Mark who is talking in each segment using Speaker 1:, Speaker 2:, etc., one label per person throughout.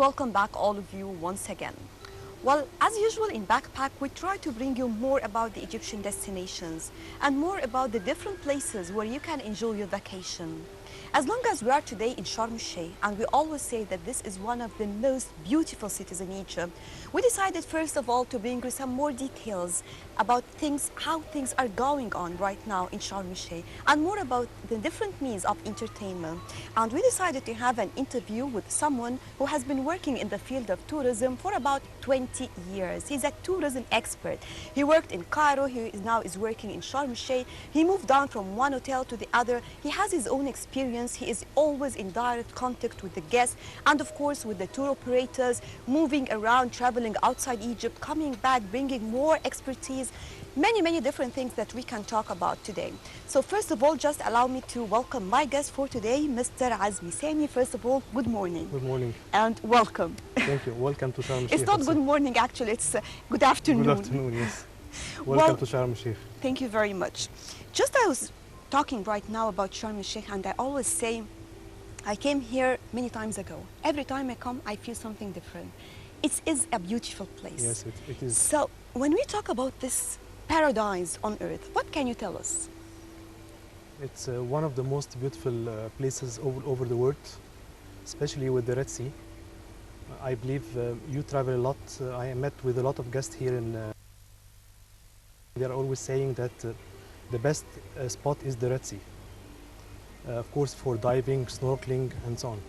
Speaker 1: welcome back all of you once again. Well, as usual in Backpack, we try to bring you more about the Egyptian destinations and more about the different places where you can enjoy your vacation. As long as we are today in Sharm el-Sheikh, and we always say that this is one of the most beautiful cities in Egypt, we decided first of all to bring you some more details about how things are going on right now in Sharm el-Sheikh, and more about the different means of entertainment. And we decided to have an interview with someone who has been working in the field of tourism for about 20 years. He's a tourism expert. He worked in Cairo, now is working in Sharm el-Sheikh. He moved on from one hotel to the other. He has his own experience. He is always in direct contact with the guests and of course with the tour operators, moving around, traveling outside Egypt, coming back, bringing more expertise, many different things that we can talk about today. So first of all, just allow me to welcome my guest for today, Mr. Azmi Sami. First of all, good morning.
Speaker 2: Good morning.
Speaker 1: And welcome.
Speaker 2: Thank you. Welcome to Sharm el-Sheikh.
Speaker 1: It's not good morning actually, it's good afternoon.
Speaker 2: Good afternoon, yes. Welcome to Sharm el-Sheikh.
Speaker 1: Thank you very much. Just I was talking right now about Sharm el-Sheikh, and I always say I came here many times ago. Every time I come, I feel something different. It is a beautiful place.
Speaker 2: Yes, it is.
Speaker 1: So when we talk about this paradise on earth, what can you tell us?
Speaker 2: It's one of the most beautiful places over the world, especially with the Red Sea. I believe you travel a lot. I met with a lot of guests here, and they are always saying that the best spot is the Red Sea. Of course, for diving, snorkeling, and so on.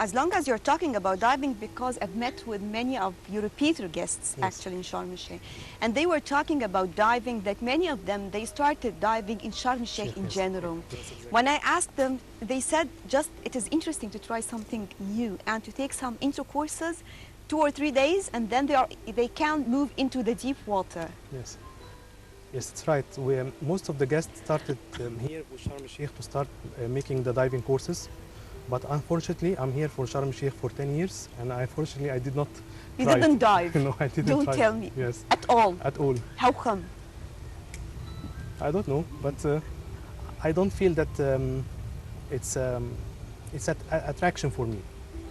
Speaker 1: As long as you're talking about diving, because I've met with many of your repeater guests actually in Sharm el-Sheikh, and they were talking about diving, that many of them, they started diving in Sharm el-Sheikh in general.
Speaker 2: Yes, exactly.
Speaker 1: When I asked them, they said just it is interesting to try something new and to take some intro courses, 2 or 3 days, and then they can move into the deep water.
Speaker 2: Yes. Yes, it's right. Most of the guests started here with Sharm el-Sheikh to start making the diving courses. But unfortunately, I'm here for Sharm el-Sheikh for 10 years, and unfortunately, I did not
Speaker 1: You
Speaker 2: try
Speaker 1: didn't
Speaker 2: it.
Speaker 1: dive?
Speaker 2: No, I didn't
Speaker 1: Don't
Speaker 2: try
Speaker 1: tell
Speaker 2: it.
Speaker 1: me.
Speaker 2: Yes.
Speaker 1: At all?
Speaker 2: At all.
Speaker 1: How come?
Speaker 2: I don't know, but I don't feel that it's an attraction for me.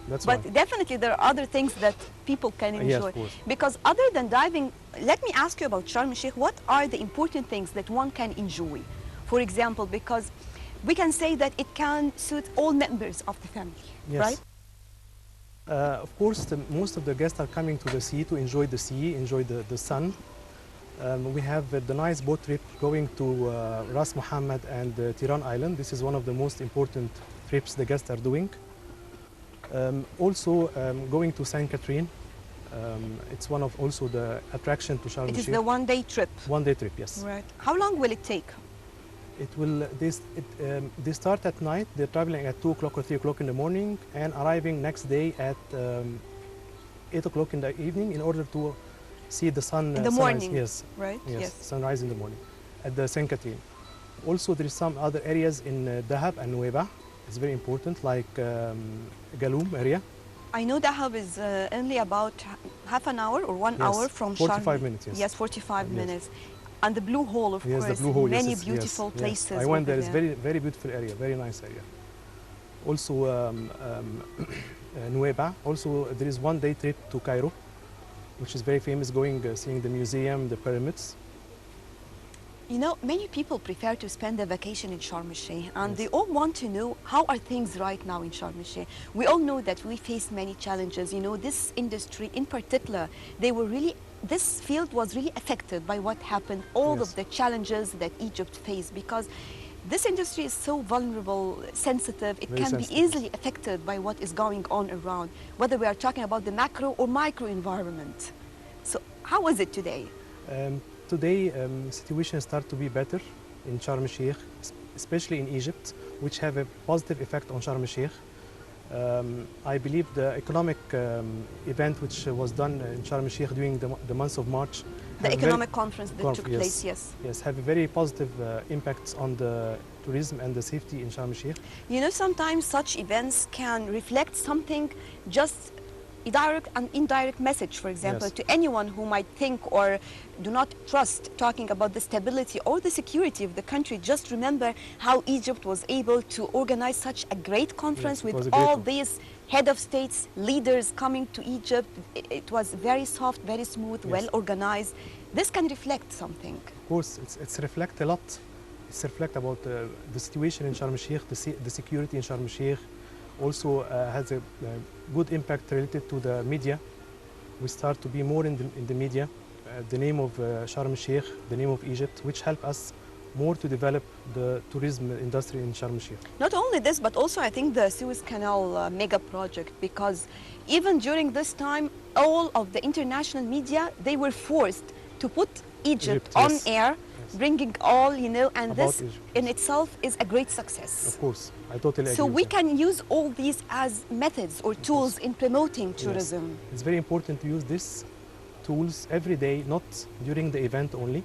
Speaker 2: That's
Speaker 1: But
Speaker 2: why.
Speaker 1: definitely there are other things that people can enjoy.
Speaker 2: Yes, of course.
Speaker 1: Because other than diving, let me ask you about Sharm el-Sheikh. What are the important things that one can enjoy? For example, because we can say that it can suit all members of the family,
Speaker 2: Yes.
Speaker 1: right?
Speaker 2: Of course, most of the guests are coming to the sea to enjoy the sea, enjoy the sun. We have the nice boat trip going to Ras Mohammed and Tiran Island. This is one of the most important trips the guests are doing. Also going to St. Catherine. It's one of also the attraction to Sharm
Speaker 1: It is
Speaker 2: el-Sheikh.
Speaker 1: the one-day trip.
Speaker 2: One-day trip, yes.
Speaker 1: Right. How long will it take?
Speaker 2: They start at night. They're traveling at 2 o'clock or 3 o'clock in the morning and arriving next day at 8 o'clock in the evening in order to see the sun.
Speaker 1: In the
Speaker 2: sunrise.
Speaker 1: morning,
Speaker 2: Yes.
Speaker 1: right?
Speaker 2: Yes. Sunrise in the morning at the St. Catherine. Also, there is some other areas in Dahab and Nueva. It's very important, like Galoum area.
Speaker 1: I know Dahab is only about half an hour or 1
Speaker 2: Yes,
Speaker 1: hour from Sharm.
Speaker 2: 45 minutes, yes.
Speaker 1: Yes, 45
Speaker 2: Yes.
Speaker 1: minutes. And the Blue Hole, of
Speaker 2: Yes,
Speaker 1: course.
Speaker 2: the Blue Hole.
Speaker 1: Many
Speaker 2: yes,
Speaker 1: beautiful
Speaker 2: yes,
Speaker 1: places.
Speaker 2: Yes. I went
Speaker 1: over
Speaker 2: there. It's very beautiful area, very nice area. Also, Nueva. Also, there is one-day trip to Cairo, which is very famous. Going seeing the museum, the pyramids.
Speaker 1: You know, many people prefer to spend their vacation in Sharm el-Sheikh, and
Speaker 2: Yes.
Speaker 1: they all want to know how are things right now in Sharm el-Sheikh. We all know that we face many challenges. You know, this industry in particular, this field was really affected by what happened, all
Speaker 2: Yes.
Speaker 1: of the challenges that Egypt faced, because this industry is so vulnerable, sensitive. It
Speaker 2: Very
Speaker 1: can
Speaker 2: sensitive.
Speaker 1: be easily affected by what is going on around, whether we are talking about the macro or micro environment. So how is it today?
Speaker 2: Today, situation start to be better in Sharm el-Sheikh, especially in Egypt, which have a positive effect on Sharm el-Sheikh. I believe the economic event which was done in Sharm el-Sheikh during the month of March.
Speaker 1: The economic conference that took
Speaker 2: yes,
Speaker 1: place, yes.
Speaker 2: Yes, have a very positive impacts on the tourism and the safety in Sharm el-Sheikh.
Speaker 1: You know, sometimes such events can reflect something just an indirect message, for example,
Speaker 2: Yes.
Speaker 1: to anyone who might think or do not trust talking about the stability or the security of the country. Just remember how Egypt was able to organize such a great conference
Speaker 2: Yes, it was
Speaker 1: with
Speaker 2: a great
Speaker 1: all
Speaker 2: one.
Speaker 1: these head of states, leaders coming to Egypt. It was very soft, very smooth,
Speaker 2: Yes.
Speaker 1: well organized. This can reflect something.
Speaker 2: Of course, it's reflect a lot. It's reflect about the situation in Sharm el-Sheikh, the security in Sharm el-Sheikh. Also has a good impact related to the media. We start to be more in the media. The name of Sharm el-Sheikh, the name of Egypt, which help us more to develop the tourism industry in Sharm el-Sheikh.
Speaker 1: Not only this, but also I think the Suez Canal mega project, because even during this time, all of the international media, they were forced to put Egypt on
Speaker 2: yes.
Speaker 1: air,
Speaker 2: Yes.
Speaker 1: bringing all, you know, and
Speaker 2: About
Speaker 1: this
Speaker 2: Egypt,
Speaker 1: in
Speaker 2: yes.
Speaker 1: itself is a great success.
Speaker 2: Of course, I totally
Speaker 1: So
Speaker 2: agree.
Speaker 1: we
Speaker 2: with that.
Speaker 1: can use all these as methods or tools in promoting
Speaker 2: Yes.
Speaker 1: tourism.
Speaker 2: It's very important to use these tools every day, not during the event only.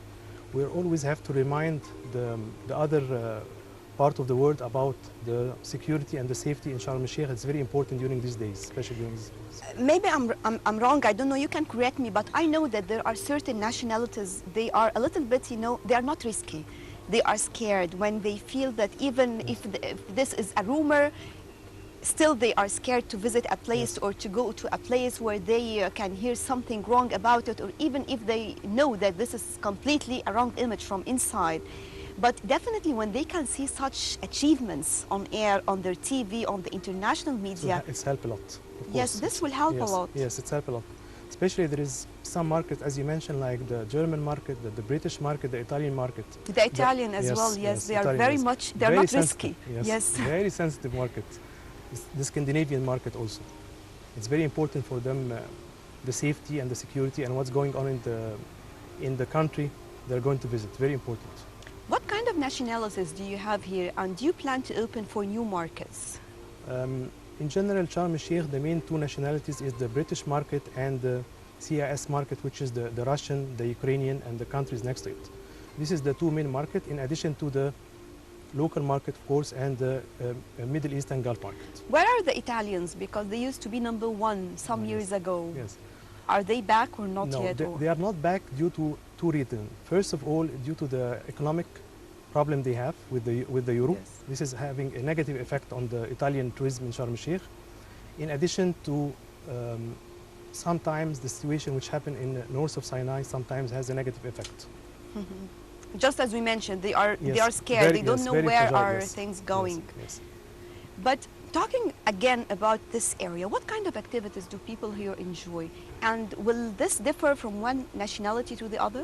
Speaker 2: We always have to remind the other part of the world about the security and the safety in Sharm el-Sheikh. It's very important during these days, especially during these days.
Speaker 1: Maybe I'm wrong, I don't know, you can correct me, but I know that there are certain nationalities, they are a little bit, you know, they are not risky. They are scared when they feel that even if this is a rumor, still they are scared to visit a place
Speaker 2: Yes.
Speaker 1: or to go to a place where they can hear something wrong about it, or even if they know that this is completely a wrong image from inside. But definitely when they can see such achievements on air, on their TV, on the international
Speaker 2: So
Speaker 1: media,
Speaker 2: it's helped a lot. Of
Speaker 1: yes,
Speaker 2: course.
Speaker 1: this will help
Speaker 2: yes,
Speaker 1: a lot.
Speaker 2: Yes, it's helped a lot. Especially there is some markets, as you mentioned, like the German market, the British market, the Italian market.
Speaker 1: The Italian as
Speaker 2: yes,
Speaker 1: well, yes, they are
Speaker 2: Italian,
Speaker 1: very
Speaker 2: yes.
Speaker 1: much, they're
Speaker 2: Very
Speaker 1: not
Speaker 2: sensitive,
Speaker 1: risky.
Speaker 2: Yes, very sensitive market. It's the Scandinavian market also. It's very important for them, the safety and the security and what's going on in the country they're going to visit. Very important.
Speaker 1: What kind of nationalities do you have here, and do you plan to open for new markets?
Speaker 2: In general, Sharm el-Sheikh, the main two nationalities is the British market and the CIS market, which is the Russian, the Ukrainian, and the countries next to it. This is the two main markets, in addition to the local market, of course, and the Middle East and Gulf market.
Speaker 1: Where are the Italians? Because they used to be #1 some
Speaker 2: Yes.
Speaker 1: years ago.
Speaker 2: Yes.
Speaker 1: Are they back or not
Speaker 2: No,
Speaker 1: yet?
Speaker 2: they are not back due to two reasons. First of all, due to the economic problem they have with the euro.
Speaker 1: Yes.
Speaker 2: This is having a negative effect on the Italian tourism in Sharm el-Sheikh. In addition to sometimes the situation which happened in the north of Sinai sometimes has a negative effect.
Speaker 1: Just as we mentioned, they are
Speaker 2: Yes,
Speaker 1: scared.
Speaker 2: very-
Speaker 1: They don't
Speaker 2: yes,
Speaker 1: know
Speaker 2: very
Speaker 1: where
Speaker 2: fragile,
Speaker 1: are
Speaker 2: yes.
Speaker 1: things going.
Speaker 2: Yes, yes.
Speaker 1: But talking again about this area, what kind of activities do people here enjoy? And will this differ from one nationality to the other?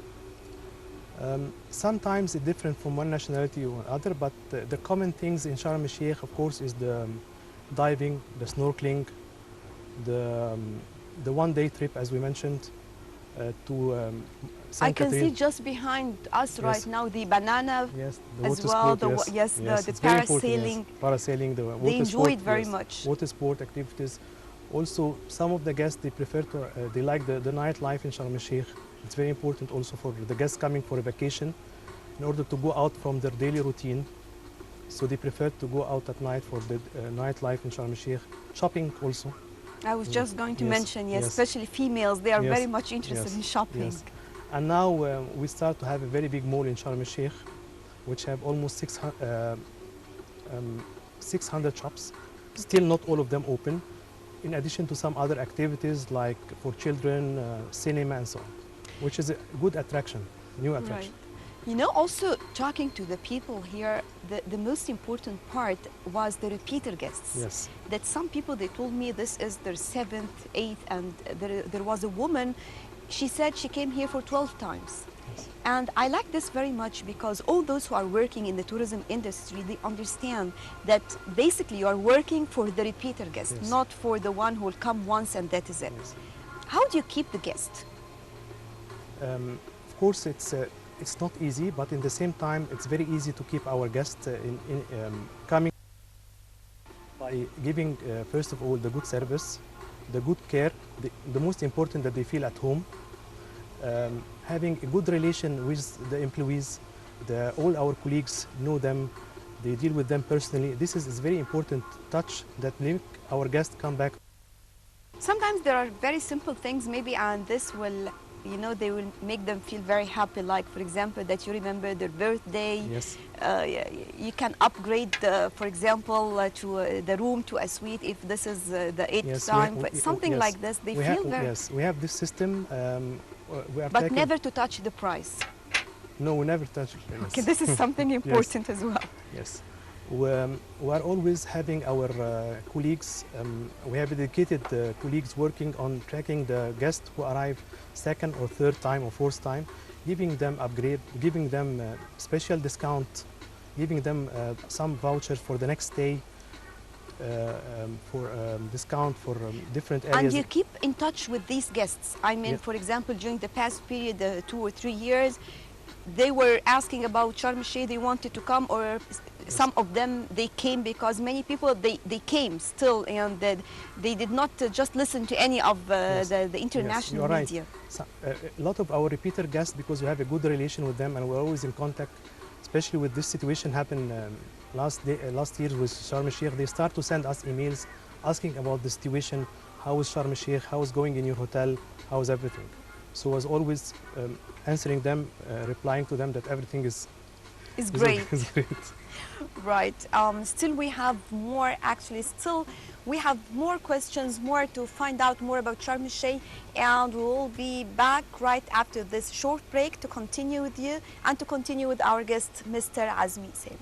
Speaker 2: Sometimes it's different from one nationality to another, but the common things in Sharm el-Sheikh, of course, is the diving, the snorkeling, the one-day trip, as we mentioned, to San
Speaker 1: I can see
Speaker 2: Catherine.
Speaker 1: just behind us
Speaker 2: Yes.
Speaker 1: right now the banana
Speaker 2: Yes, the
Speaker 1: as
Speaker 2: water
Speaker 1: well,
Speaker 2: sport,
Speaker 1: the
Speaker 2: yes, yes,
Speaker 1: the
Speaker 2: it's very important, yes.
Speaker 1: parasailing.
Speaker 2: Parasailing, the water
Speaker 1: They enjoy
Speaker 2: sport,
Speaker 1: it very
Speaker 2: yes.
Speaker 1: much.
Speaker 2: Water sport activities. Also, some of the guests, they prefer to, they like the nightlife in Sharm el-Sheikh. It's very important also for the guests coming for a vacation in order to go out from their daily routine. So they prefer to go out at night for the nightlife in Sharm el-Sheikh. Shopping also.
Speaker 1: I was just going to
Speaker 2: Yes,
Speaker 1: mention, yes,
Speaker 2: yes.
Speaker 1: especially females, they are
Speaker 2: Yes,
Speaker 1: very much interested
Speaker 2: yes,
Speaker 1: in shopping.
Speaker 2: yes. And now we start to have a very big mall in Sharm el-Sheikh, which have almost 600 shops. Still not all of them open, in addition to some other activities like for children, cinema and so on, which is a good attraction, new attraction.
Speaker 1: Right. You know, also talking to the people here, the most important part was the repeater guests.
Speaker 2: Yes.
Speaker 1: That some people, they told me this is their 7th, 8th, and there was a woman, she said she came here for 12 times.
Speaker 2: Yes.
Speaker 1: And I like this very much because all those who are working in the tourism industry, they understand that basically you are working for the repeater guest,
Speaker 2: Yes.
Speaker 1: not for the one who will come once and that is it.
Speaker 2: Yes.
Speaker 1: How do you keep the guest?
Speaker 2: Of course, it's not easy, but in the same time, it's very easy to keep our guests coming by giving, first of all, the good service, the good care, the most important that they feel at home, having a good relation with the employees, all our colleagues know them, they deal with them personally. This is very important touch that make our guests come back.
Speaker 1: Sometimes there are very simple things maybe, and this will, you know, they will make them feel very happy. Like, for example, that you remember their birthday.
Speaker 2: Yes.
Speaker 1: You can upgrade, for example, to the room to a suite if this is the eighth
Speaker 2: Yes,
Speaker 1: time. But something
Speaker 2: yes.
Speaker 1: like this, they feel very.
Speaker 2: Yes, we have this system. We are
Speaker 1: But
Speaker 2: taking,
Speaker 1: never to touch the price.
Speaker 2: No, we never touch it. Yes.
Speaker 1: Okay, this is something important as well.
Speaker 2: Yes. We are always having our colleagues, we have dedicated colleagues working on tracking the guests who arrive second or third time or fourth time, giving them upgrade, giving them special discount, giving them some voucher for the next stay, for discount for different areas.
Speaker 1: And you keep in touch with these guests. I mean, for example, during the past period, 2 or 3 years, they were asking about Sharm el-Sheikh, they wanted to come, or some of them, they came because many people, they came still, and they did not just listen to any of the international media.
Speaker 2: So, a lot of our repeater guests, because we have a good relation with them and we're always in contact, especially with this situation happened last year with Sharm el-Sheikh, they start to send us emails asking about the situation, how is Sharm el-Sheikh, how is going in your hotel, how is everything. So I was always answering them, replying to them that everything is
Speaker 1: great.
Speaker 2: Is great.
Speaker 1: Right. Still we have more, actually, still we have more questions, more to find out more about Sharm el-Sheikh, and we'll be back right after this short break to continue with you and to continue with our guest, Mr. Azmi Sami.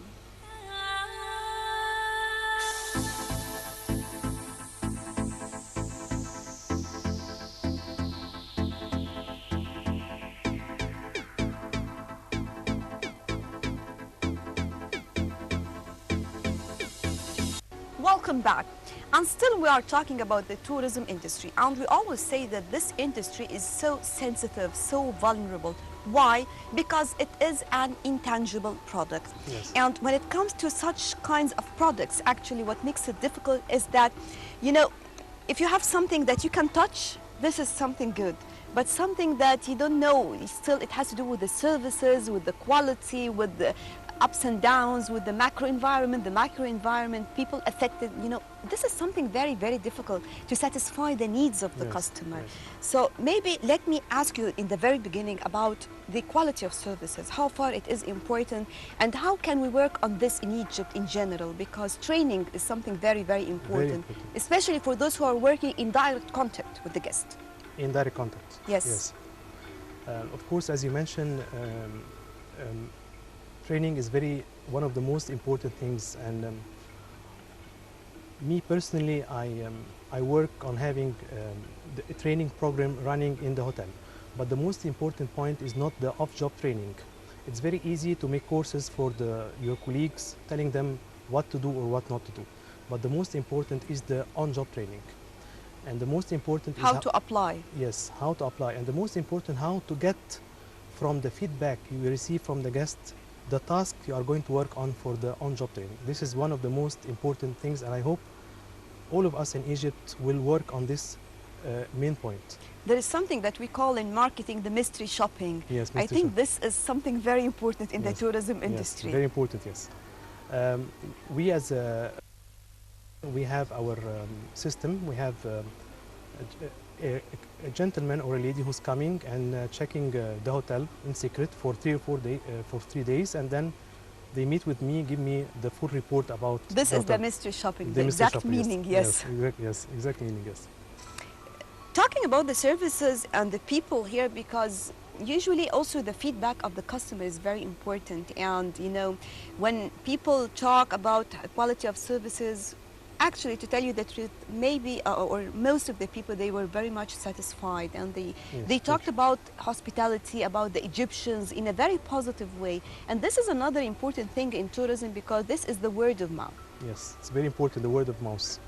Speaker 1: Welcome back. And still we are talking about the tourism industry, and we always say that this industry is so sensitive, so vulnerable. Why? Because it is an intangible product.
Speaker 2: Yes.
Speaker 1: And when it comes to such kinds of products, actually what makes it difficult is that, you know, if you have something that you can touch, this is something good. But something that you don't know, still it has to do with the services, with the quality, with the ups and downs, with the macro environment, people affected, you know, this is something very, very difficult to satisfy the needs of the customer.
Speaker 2: Yes.
Speaker 1: So maybe let me ask you in the very beginning about the quality of services, how far it is important, and how can we work on this in Egypt in general, because training is something very, very important, especially for those who are working in direct contact with the guest.
Speaker 2: In direct contact.
Speaker 1: Yes.
Speaker 2: Yes. Of course, as you mentioned, training is one of the most important things, and me personally, I work on having the training program running in the hotel. But the most important point is not the off-job training. It's very easy to make courses for your colleagues, telling them what to do or what not to do. But the most important is the on-job training. And the most important is
Speaker 1: how to apply.
Speaker 2: Yes, how to apply. And the most important, how to get from the feedback you receive from the guest the task you are going to work on for the on-job training. This is one of the most important things, and I hope all of us in Egypt will work on this main point.
Speaker 1: There is something that we call in marketing the mystery shopping.
Speaker 2: Yes,
Speaker 1: I think this is something very important in the tourism industry.
Speaker 2: Yes, very important, yes. We have our system. We have a gentleman or a lady who's coming and checking the hotel in secret for 3 days, and then they meet with me, give me the full report about
Speaker 1: this is the mystery shopping, the exact meaning. Yes,
Speaker 2: exact meaning, yes.
Speaker 1: Talking about the services and the people here, because usually also the feedback of the customer is very important, and you know, when people talk about quality of services, actually, to tell you the truth, maybe or most of the people, they were very much satisfied, and they talked about hospitality, about the Egyptians in a very positive way. And this is another important thing in tourism, because this is the word of mouth.
Speaker 2: Yes, it's very important, the word of mouth.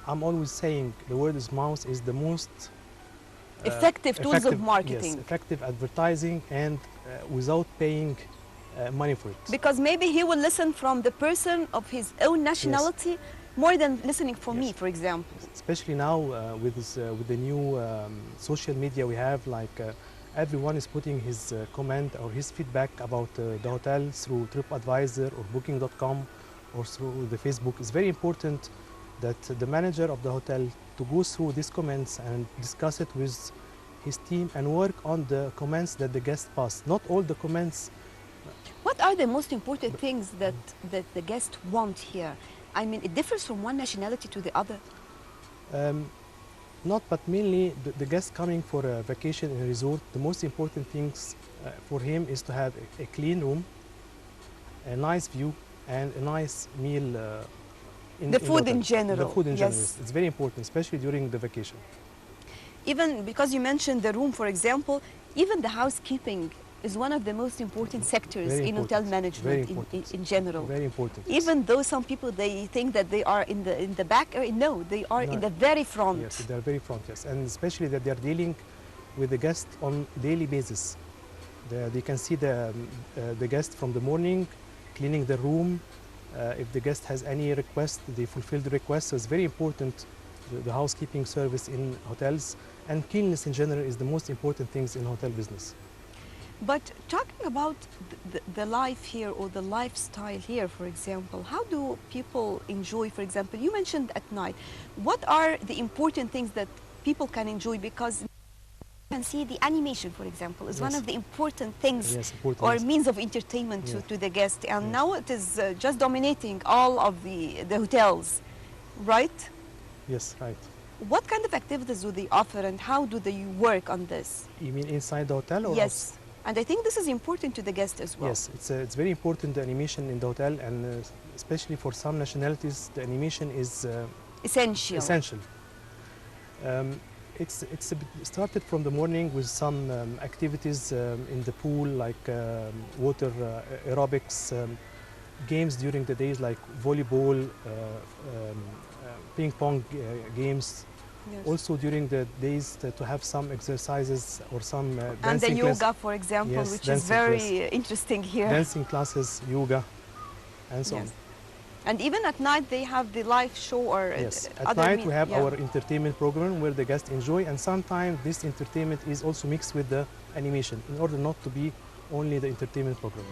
Speaker 2: I'm always saying the word of mouth is the most
Speaker 1: effective tools of marketing.
Speaker 2: Yes, effective advertising, and without paying money for it.
Speaker 1: Because maybe he will listen from the person of his own nationality, more than listening for me, for example.
Speaker 2: Especially now with the new social media we have, like everyone is putting his comment or his feedback about the hotel through TripAdvisor or Booking.com or through the Facebook. It's very important that the manager of the hotel to go through these comments and discuss it with his team and work on the comments that the guests pass. Not all the comments.
Speaker 1: What are the most important things that the guests want here? I mean, it differs from one nationality to the other.
Speaker 2: Not, but mainly the guest coming for a vacation in a resort, the most important things for him is to have a clean room, a nice view, and a nice meal.
Speaker 1: The food in
Speaker 2: hotel.
Speaker 1: general.
Speaker 2: The food in general,
Speaker 1: Yes.
Speaker 2: it's very important, especially during the vacation.
Speaker 1: Even because you mentioned the room, for example, even the housekeeping is one of the most important sectors
Speaker 2: Very
Speaker 1: in hotel
Speaker 2: important.
Speaker 1: management
Speaker 2: Very important.
Speaker 1: in general.
Speaker 2: Very important.
Speaker 1: Even though some people they think that they are in the back, no, they are
Speaker 2: No.
Speaker 1: in the very front.
Speaker 2: Yes, they are very front, yes, and especially that they are dealing with the guest on daily basis. They can see the guest from the morning, cleaning the room. If the guest has any request, they fulfill the request. So it's very important, the housekeeping service in hotels, and cleanliness in general is the most important things in hotel business.
Speaker 1: But talking about the life here or the lifestyle here, for example, how do people enjoy, for example, you mentioned at night, what are the important things that people can enjoy? Because you can see the animation, for example, is one
Speaker 2: Yes.
Speaker 1: of the important things
Speaker 2: Yes, important.
Speaker 1: or
Speaker 2: Yes.
Speaker 1: means of entertainment
Speaker 2: Yeah.
Speaker 1: to the guest. And
Speaker 2: Yes.
Speaker 1: now it is just dominating all of the hotels, right?
Speaker 2: Yes, right.
Speaker 1: What kind of activities do they offer and how do they work on this?
Speaker 2: You mean inside the hotel or
Speaker 1: Yes. And I think this is important to the guest as well.
Speaker 2: Yes, it's very important, the animation in the hotel, and especially for some nationalities, the animation is
Speaker 1: Essential.
Speaker 2: essential. It's started from the morning with some activities in the pool, like water aerobics, games during the days like volleyball, ping pong games.
Speaker 1: Yes.
Speaker 2: Also during the days to have some exercises or some
Speaker 1: And the
Speaker 2: dancing
Speaker 1: yoga, for example,
Speaker 2: Yes,
Speaker 1: which is
Speaker 2: dancing,
Speaker 1: very
Speaker 2: yes.
Speaker 1: interesting here.
Speaker 2: dancing classes, yoga, and so
Speaker 1: Yes.
Speaker 2: on.
Speaker 1: And even at night they have the live show or
Speaker 2: Yes, at
Speaker 1: other
Speaker 2: night we have
Speaker 1: yeah.
Speaker 2: our entertainment program where the guests enjoy, and sometimes this entertainment is also mixed with the animation in order not to be only the entertainment program.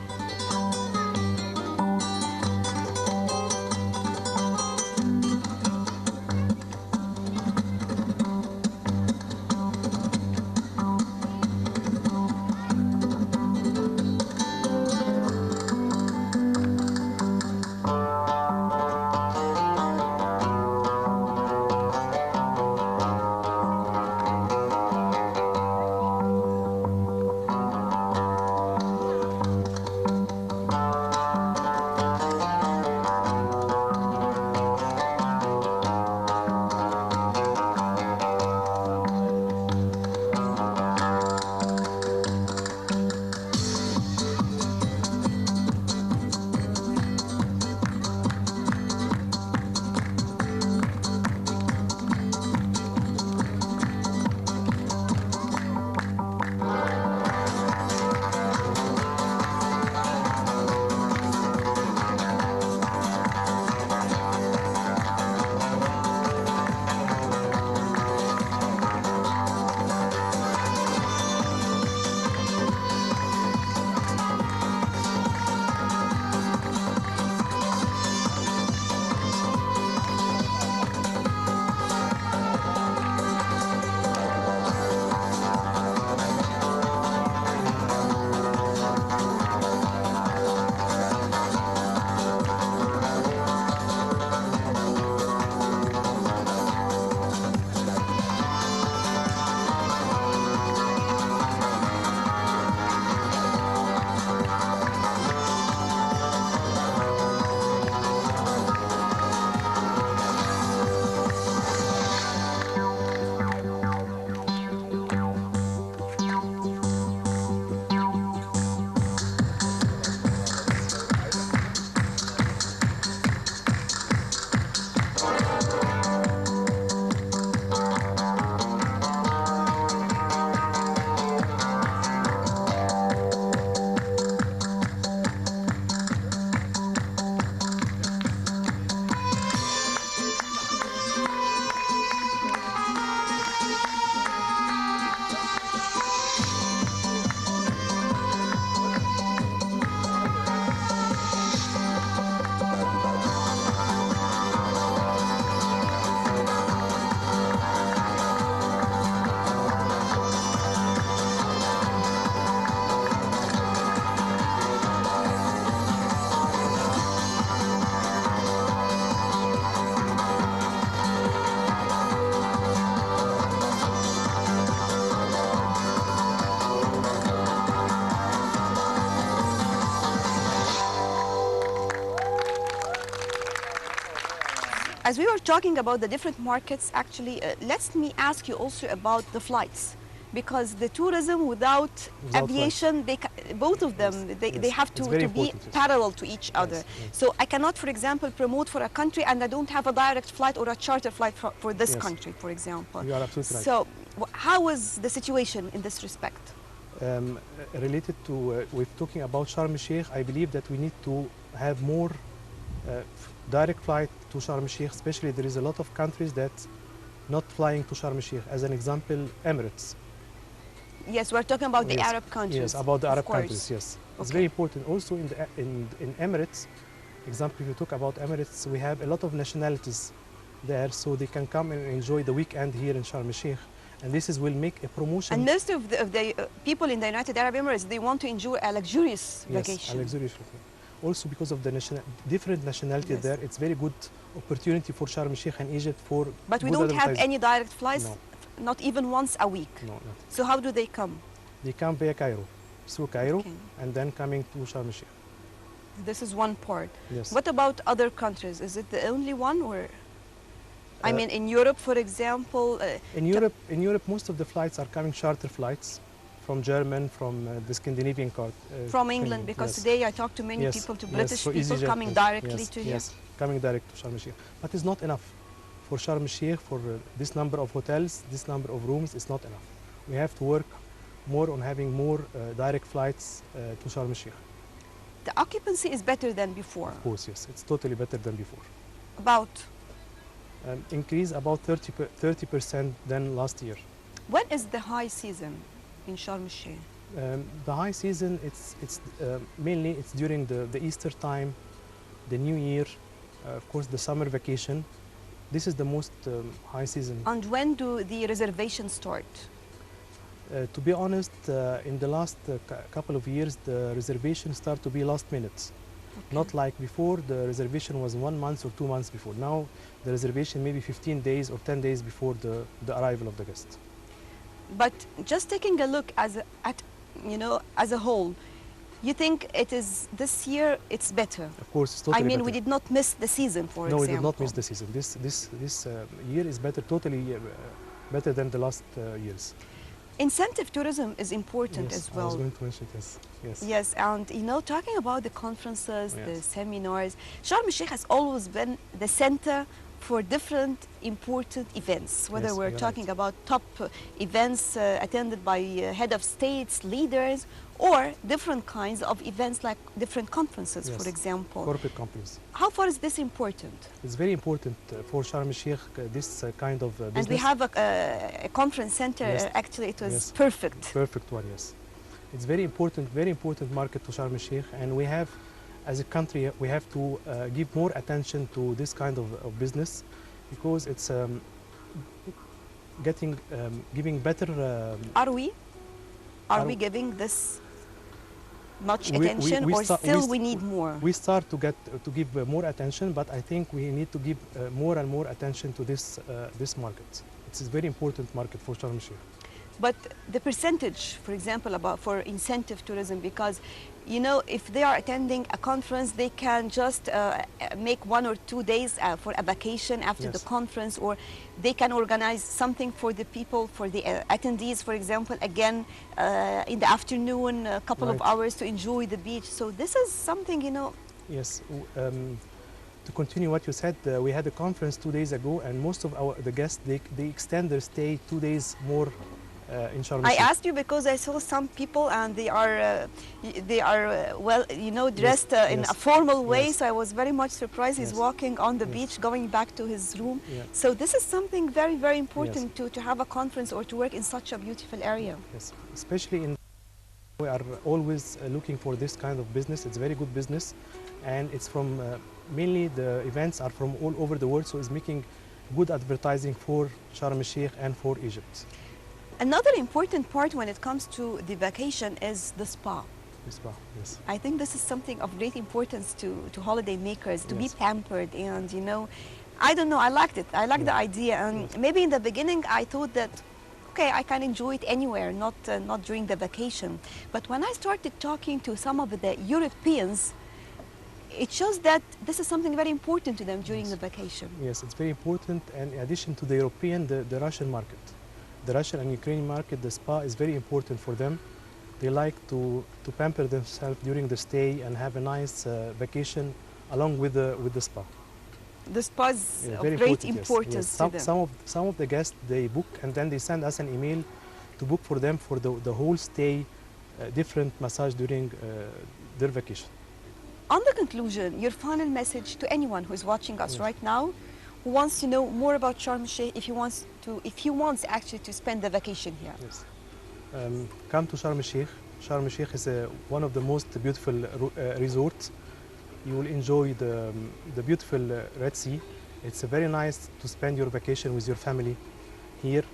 Speaker 1: as we were talking about the different markets, actually, let me ask you also about the flights. Because the tourism without aviation, both of them, they have to be parallel to each other. So I cannot, for example, promote for a country and I don't have a direct flight or a charter flight for this country, for example.
Speaker 2: You are absolutely right.
Speaker 1: So how is the situation in this respect?
Speaker 2: Related to, we're talking about Sharm el-Sheikh, I believe that we need to have more direct flight to Sharm el-Sheikh, especially there is a lot of countries that not flying to Sharm el-Sheikh. As an example, Emirates.
Speaker 1: Yes, we're talking about the Arab countries.
Speaker 2: Yes, about the Arab countries, yes. It's very important. Also in Emirates, example, if you talk about Emirates, we have a lot of nationalities there, so they can come and enjoy the weekend here in Sharm el-Sheikh. And this will make a promotion.
Speaker 1: And most of the people in the United Arab Emirates, they want to enjoy a luxurious vacation.
Speaker 2: Yes, a luxurious vacation. Also because of the different nationality there, it's very good opportunity for Sharm el-Sheikh and Egypt for.
Speaker 1: But we don't have any direct flights.
Speaker 2: No.
Speaker 1: Not even once a week?
Speaker 2: No, not.
Speaker 1: So how do they come?
Speaker 2: They come via Cairo, through Cairo, and then coming to Sharm el-Sheikh.
Speaker 1: This is one part.
Speaker 2: Yes.
Speaker 1: What about other countries? Is it the only one, or? I mean, in Europe, for example.
Speaker 2: In Europe, most of the flights are coming charter flights from German, from the Scandinavian part.
Speaker 1: From England, because today I talked to many people, to British people coming directly to here.
Speaker 2: Yes, coming direct to Sharm el-Sheikh. But it's not enough. For Sharm el-Sheikh, for this number of hotels, this number of rooms, is not enough. We have to work more on having more direct flights to Sharm el-Sheikh.
Speaker 1: The occupancy is better than before?
Speaker 2: Of course, yes. It's totally better than before.
Speaker 1: About?
Speaker 2: Increase about 30% than last year.
Speaker 1: When is the high season in Sharm el-Sheikh?
Speaker 2: The high season, it's mainly it's during the Easter time, the New Year, of course the summer vacation. This is the most high season.
Speaker 1: And when do the reservations start?
Speaker 2: To be honest, in the last couple of years, the reservations start to be last minute. Not like before, the reservation was 1 month or 2 months before. Now, the reservation maybe 15 days or 10 days before the arrival of the guest.
Speaker 1: But just taking a look at as a whole, you think it is this year it's better?
Speaker 2: Of course, it's totally
Speaker 1: I mean,
Speaker 2: better.
Speaker 1: we did not miss the season, for example.
Speaker 2: No, we did not miss the season. This year is better, totally better than the last years.
Speaker 1: Incentive tourism is important as well.
Speaker 2: I was going to mention this. Yes.
Speaker 1: Yes, and talking about the conferences, the seminars, Sharm el-Sheikh has always been the center for different important events, whether we're talking about top events attended by head of states, leaders, or different kinds of events like different conferences, for example.
Speaker 2: Corporate companies.
Speaker 1: How far is this important?
Speaker 2: It's very important for Sharm el-Sheikh, this kind of business.
Speaker 1: And we have a conference center, actually it was perfect.
Speaker 2: Perfect one, yes. It's very important market to Sharm el-Sheikh, and we have, as a country, we have to give more attention to this kind of business, because it's giving better.
Speaker 1: Are we giving this much attention, or still we need more?
Speaker 2: We start to give more attention, but I think we need to give more and more attention to this market. It's a very important market for Sharm el-Sheikh.
Speaker 1: But the percentage, for example, for incentive tourism, because if they are attending a conference, they can just make 1 or 2 days for a vacation after the conference, or they can organize something for the people, for the attendees, for example, again in the afternoon, a couple of hours to enjoy the beach. So this is something,
Speaker 2: Yes. To continue what you said, we had a conference 2 days ago, and most of the guests, they extend their stay 2 days more in Sharm el-Sheikh.
Speaker 1: I asked you because I saw some people and they are well, dressed in a formal way. So I was very much surprised. He's walking on the beach, going back to his room. So this is something very, very important to have a conference or to work in such a beautiful area.
Speaker 2: Yes, especially we are always looking for this kind of business. It's very good business, and it's from mainly the events are from all over the world. So it's making good advertising for Sharm el-Sheikh and for Egypt.
Speaker 1: Another important part when it comes to the vacation is the spa.
Speaker 2: The spa, yes.
Speaker 1: I think this is something of great importance to holiday makers, to be pampered, and I don't know, I liked it. I liked the idea, and maybe in the beginning I thought that, okay, I can enjoy it anywhere, not during the vacation. But when I started talking to some of the Europeans, It shows that this is something very important to them during
Speaker 2: Yes.
Speaker 1: the vacation.
Speaker 2: Yes, it's very important. And in addition to the European, the Russian market, the Russian and Ukrainian market, the spa is very important for them. They like to pamper themselves during the stay and have a nice vacation along with the spa.
Speaker 1: The spa is
Speaker 2: Yeah,
Speaker 1: of
Speaker 2: very
Speaker 1: great
Speaker 2: important, yes.
Speaker 1: importance
Speaker 2: Yes.
Speaker 1: to them.
Speaker 2: Some of the guests they book and then they send us an email to book for them for the whole stay, different massage during their vacation.
Speaker 1: On the conclusion, your final message to anyone who is watching us
Speaker 2: Yes.
Speaker 1: right now, who wants to know more about Sharm el-Sheikh, if he wants actually to spend the vacation here.
Speaker 2: Yes. Come to Sharm el-Sheikh. Sharm el-Sheikh is one of the most beautiful resorts. You will enjoy the beautiful Red Sea. It's very nice to spend your vacation with your family here.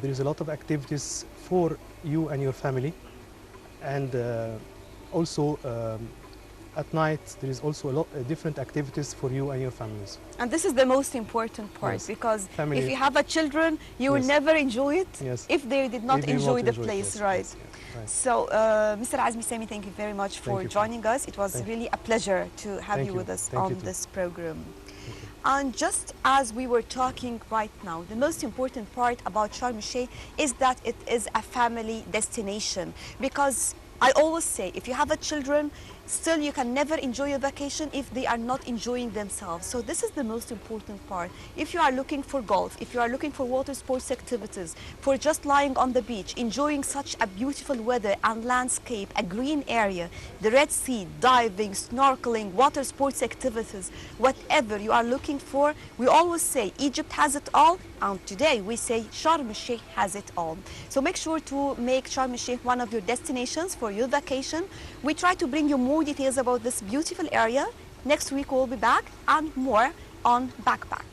Speaker 2: There is a lot of activities for you and your family. And also at night, there is also a lot of different activities for you and your families.
Speaker 1: And this is the most important part,
Speaker 2: Yes.
Speaker 1: because
Speaker 2: Family.
Speaker 1: if you have a children, you will
Speaker 2: Yes.
Speaker 1: never enjoy it
Speaker 2: Yes.
Speaker 1: if they did not
Speaker 2: They do
Speaker 1: enjoy
Speaker 2: not
Speaker 1: the
Speaker 2: enjoy it,
Speaker 1: place,
Speaker 2: yes,
Speaker 1: right?
Speaker 2: yes, yeah, right.
Speaker 1: So, Mr. Azmi Sami, thank you very much for
Speaker 2: you.
Speaker 1: joining us. It was
Speaker 2: Thank you.
Speaker 1: really a pleasure to have
Speaker 2: Thank
Speaker 1: you
Speaker 2: you.
Speaker 1: with us
Speaker 2: Thank
Speaker 1: on
Speaker 2: you too.
Speaker 1: this program.
Speaker 2: Thank you.
Speaker 1: And just as we were talking right now, the most important part about Sharm el-Sheikh is that it is a family destination. Because I always say, if you have a children, still you can never enjoy a vacation if they are not enjoying themselves. So this is the most important part. If you are looking for golf, if you are looking for water sports activities, for just lying on the beach, enjoying such a beautiful weather and landscape, a green area, the Red Sea, diving, snorkeling, water sports activities, whatever you are looking for, we always say Egypt has it all, and today we say Sharm el-Sheikh has it all. So make sure to make Sharm el-Sheikh one of your destinations for your vacation. We try to bring you more details about this beautiful area. Next week we'll be back and more on Backpack.